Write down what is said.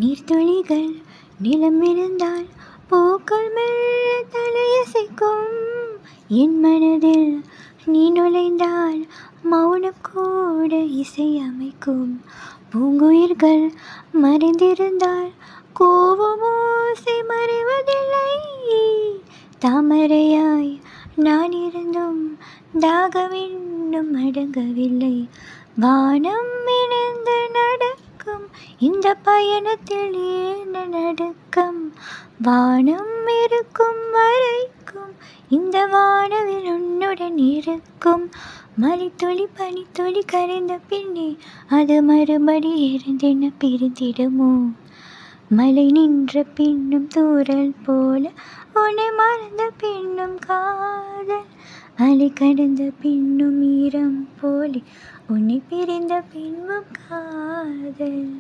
நீர்த்துளிகள் நிலம் இருந்தால் பூக்கள் மெல்ல தலையசைக்கும். என் மனதில் நீ நுழைந்தால் மௌனம் கூட இசையமைக்கும். பூங்குயிர்கள் மறைந்திருந்தால் கோவம் ஓசை மறைவதில்லை. தாமரையாய் நான் இருந்தும் தாகம் இன்னும் அடங்கவில்லை. வானம் இணைந்து நடக்கும் இந்த பயணத்தில் ஏன் நடுக்கம்? வானம் இருக்கும் வரைக்கும் இந்த வானவில் உன்னுடன் இருக்கும். மலைத்துளி பனித்துளி கரைந்த பின்னே அது மறுபடி இருந்தென பிரிந்திடுமோ? மழை நின்ற பின்னும் தூறல் போல உன்னை மறந்த பின்னும் காதல். அலை கடந்த பின்னும் ஈரம் போலே உன்னை பிரிந்த பின்பும் காதல்.